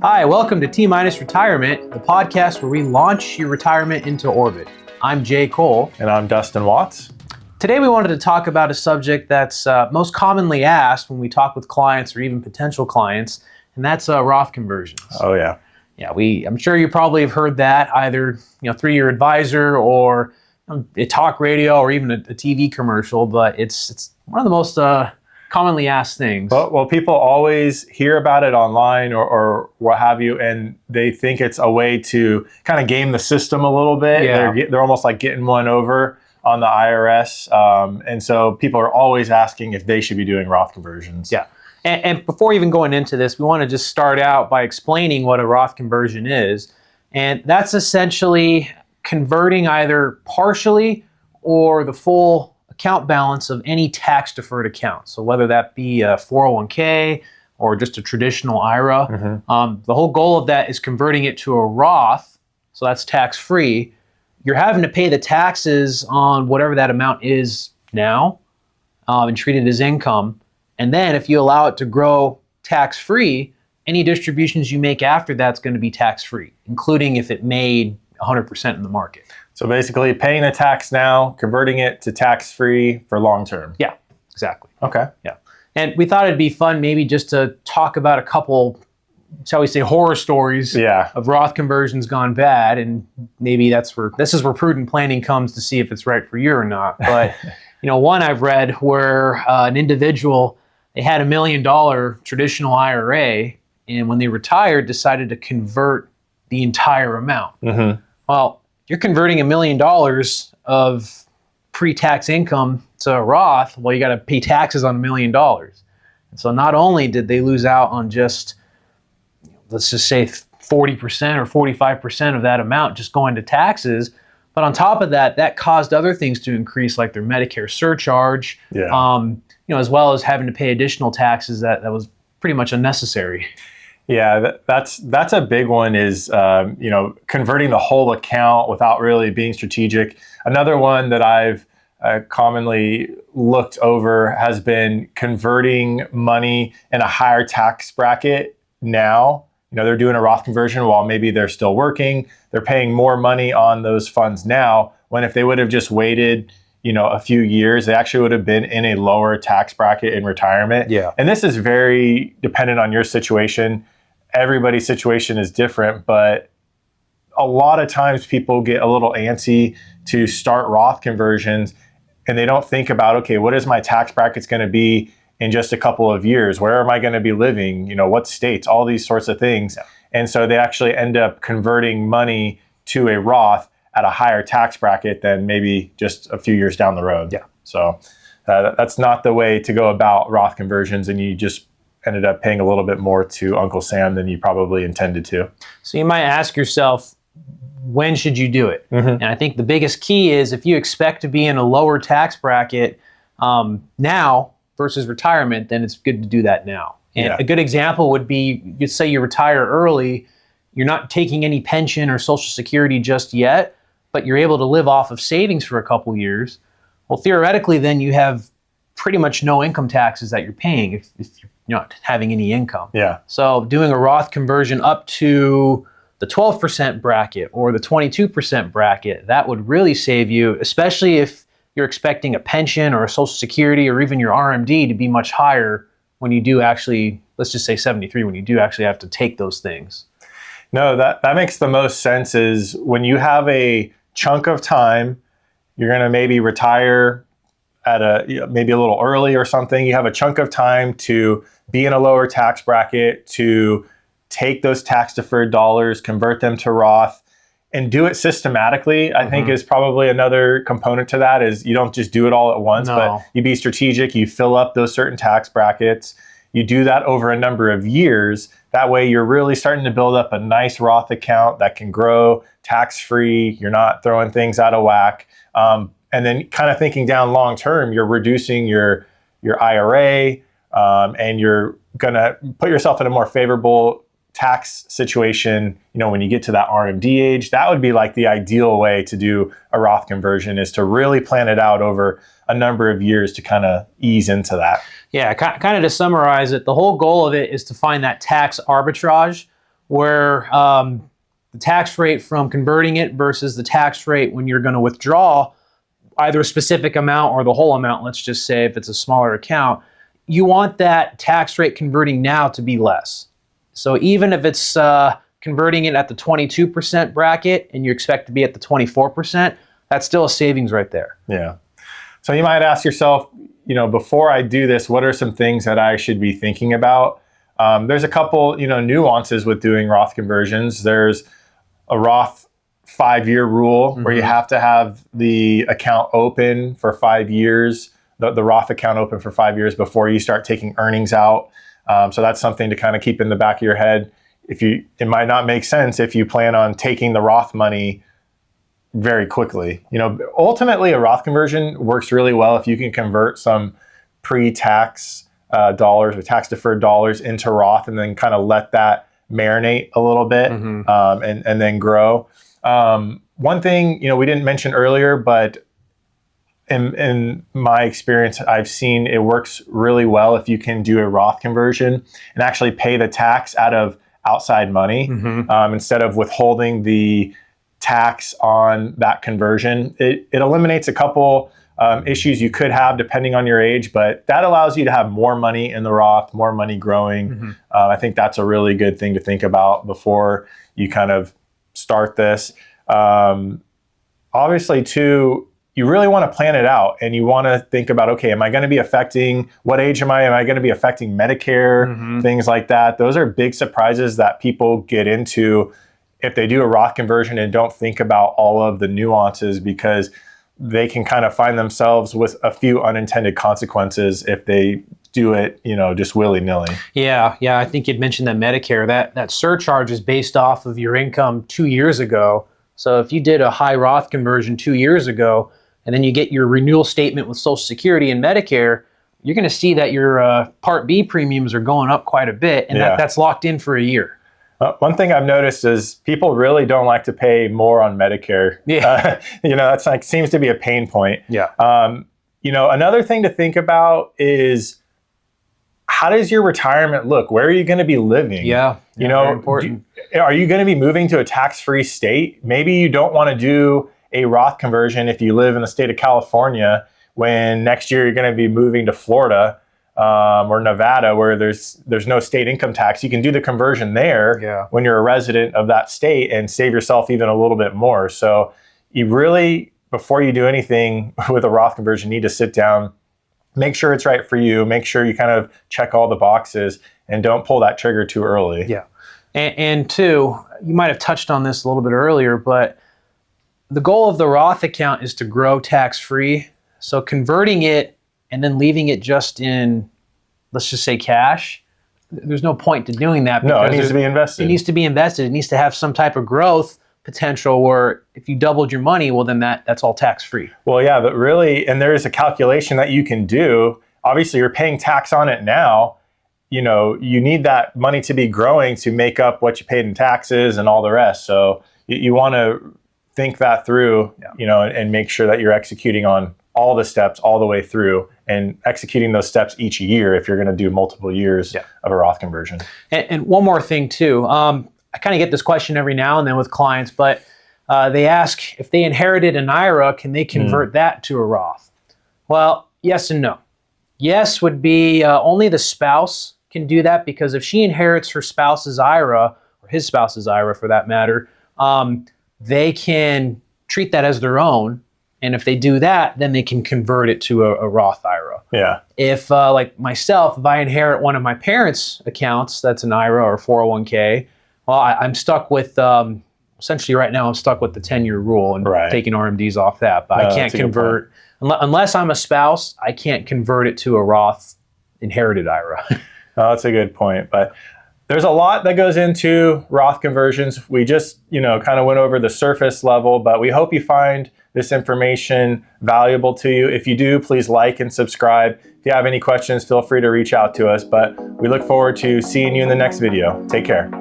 Hi, welcome to T-Minus Retirement, the podcast where we launch your retirement into orbit. I'm Jay Cole. And I'm Dustin Watts. Today we wanted to talk about a subject that's most commonly asked when we talk with clients or even potential clients, and that's Roth conversions. Oh, yeah. Yeah, I'm sure you probably have heard that either through your advisor or a talk radio or even a TV commercial, but it's one of the most commonly asked things. Well, people always hear about it online or what have you, and they think it's a way to kind of game the system a little bit. Yeah. They're almost like getting one over on the IRS. And so people are always asking if they should be doing Roth conversions. Yeah. And before even going into this, we want to just start out by explaining what a Roth conversion is. And that's essentially converting either partially or the full account balance of any tax-deferred account. So whether that be a 401k or just a traditional IRA, the whole goal of that is converting it to a Roth, so that's tax-free. You're having to pay the taxes on whatever that amount is now and treat it as income. And then if you allow it to grow tax-free, any distributions you make after that's going to be tax-free, including if it made 100% in the market. So basically paying the tax now, converting it to tax-free for long-term. Yeah, exactly. Okay. Yeah. And we thought it'd be fun maybe just to talk about a couple, shall we say, horror stories of Roth conversions gone bad. And maybe this is where prudent planning comes to see if it's right for you or not. But, one I've read where an individual, they had $1 million traditional IRA, and when they retired, decided to convert the entire amount. Mm-hmm. Well, you're converting $1 million of pre-tax income to a Roth. Well, you got to pay taxes on $1 million. And so not only did they lose out on just, let's just say 40% or 45% of that amount just going to taxes, but on top of that, that caused other things to increase, like their Medicare surcharge, as well as having to pay additional taxes that was pretty much unnecessary. Yeah, that's a big one is, converting the whole account without really being strategic. Another one that I've commonly looked over has been converting money in a higher tax bracket now. They're doing a Roth conversion while maybe they're still working. They're paying more money on those funds now, when if they would have just waited, a few years, they actually would have been in a lower tax bracket in retirement. Yeah. And this is very dependent on your situation. Everybody's situation is different, but a lot of times people get a little antsy to start Roth conversions, and they don't think about, okay, what is my tax brackets going to be in just a couple of years? Where am I going to be living? What states? All these sorts of things. And so they actually end up converting money to a Roth at a higher tax bracket than maybe just a few years down the road. Yeah. So that's not the way to go about Roth conversions, and you just ended up paying a little bit more to Uncle Sam than you probably intended to. So you might ask yourself, when should you do it? Mm-hmm. And I think the biggest key is if you expect to be in a lower tax bracket now versus retirement, then it's good to do that now. And a good example would be, you'd say you retire early, you're not taking any pension or Social Security just yet, but you're able to live off of savings for a couple years. Well, theoretically, then you have pretty much no income taxes that you're paying if you're not having any income. Yeah. So doing a Roth conversion up to the 12% bracket or the 22% bracket, that would really save you, especially if you're expecting a pension or a Social Security or even your RMD to be much higher when you do actually, let's just say 73, when you do actually have to take those things. No, that makes the most sense is when you have a chunk of time, you're going to maybe retire at maybe a little early or something. You have a chunk of time to be in a lower tax bracket, to take those tax deferred dollars, convert them to Roth, and do it systematically. I think is probably another component to that is you don't just do it all at once, but you be strategic, you fill up those certain tax brackets, you do that over a number of years. That way you're really starting to build up a nice Roth account that can grow tax-free. You're not throwing things out of whack. And then kind of thinking down long term, you're reducing your IRA and you're going to put yourself in a more favorable tax situation, when you get to that RMD age, that would be like the ideal way to do a Roth conversion, is to really plan it out over a number of years to kind of ease into that. Yeah, kind of to summarize it, the whole goal of it is to find that tax arbitrage where the tax rate from converting it versus the tax rate when you're going to withdraw either a specific amount or the whole amount, let's just say if it's a smaller account, you want that tax rate converting now to be less. So even if it's converting it at the 22% bracket and you expect to be at the 24%, that's still a savings right there. Yeah. So you might ask yourself, before I do this, what are some things that I should be thinking about? There's a couple, nuances with doing Roth conversions. There's a Roth 5-year rule where you have to have the account open for 5 years, the Roth account open for 5 years before you start taking earnings out. So that's something to kind of keep in the back of your head. It might not make sense if you plan on taking the Roth money very quickly. Ultimately a Roth conversion works really well if you can convert some pre-tax dollars or tax deferred dollars into Roth and then kind of let that marinate a little bit and then grow. One thing, we didn't mention earlier, but in my experience, I've seen it works really well if you can do a Roth conversion and actually pay the tax out of outside money instead of withholding the tax on that conversion. It eliminates a couple issues you could have depending on your age, but that allows you to have more money in the Roth, more money growing. I think that's a really good thing to think about before you kind of start this. Obviously, too, you really want to plan it out and you want to think about, okay, am I going to be affecting, what age am I? Am I going to be affecting Medicare? Things like that. Those are big surprises that people get into if they do a Roth conversion and don't think about all of the nuances, because they can kind of find themselves with a few unintended consequences if they do it, just willy-nilly. Yeah. I think you'd mentioned that Medicare, that surcharge is based off of your income 2 years ago. So if you did a high Roth conversion 2 years ago, and then you get your renewal statement with Social Security and Medicare, you're going to see that your Part B premiums are going up quite a bit, and that's locked in for a year. One thing I've noticed is people really don't like to pay more on Medicare. That's seems to be a pain point. Another thing to think about is, how does your retirement look? Where are you going to be living? Very important. Are you going to be moving to a tax-free state? Maybe you don't want to do a Roth conversion if you live in the state of California, when next year you're going to be moving to Florida or Nevada, where there's no state income tax. You can do the conversion there when you're a resident of that state and save yourself even a little bit more. So you really, before you do anything with a Roth conversion, need to sit down, make sure it's right for you, make sure you kind of check all the boxes, and don't pull that trigger too early. And two, you might have touched on this a little bit earlier, but the goal of the Roth account is to grow tax-free. So converting it and then leaving it just in, let's just say, cash, there's no point to doing that. No, it needs to be invested. It needs to be invested. It needs to have some type of growth potential where if you doubled your money, well, then that's all tax-free. Well, yeah, but really, and there's a calculation that you can do. Obviously, you're paying tax on it now. You need that money to be growing to make up what you paid in taxes and all the rest. So you want to think that through, and make sure that you're executing on all the steps all the way through, and executing those steps each year if you're going to do multiple years of a Roth conversion. And one more thing too, I kind of get this question every now and then with clients, but they ask if they inherited an IRA, can they convert that to a Roth? Well, yes and no. Yes would be only the spouse can do that, because if she inherits her spouse's IRA, or his spouse's IRA for that matter, they can treat that as their own. And if they do that, then they can convert it to a Roth IRA. If, like myself, if I inherit one of my parents' accounts, that's an IRA or 401k, well, I'm stuck with, essentially right now, I'm stuck with the 10-year rule and taking RMDs off that. But I can't convert, unless I'm a spouse, I can't convert it to a Roth inherited IRA. Oh, that's a good point. But there's a lot that goes into Roth conversions. We just, kind of went over the surface level, but we hope you find this information valuable to you. If you do, please like and subscribe. If you have any questions, feel free to reach out to us, but we look forward to seeing you in the next video. Take care.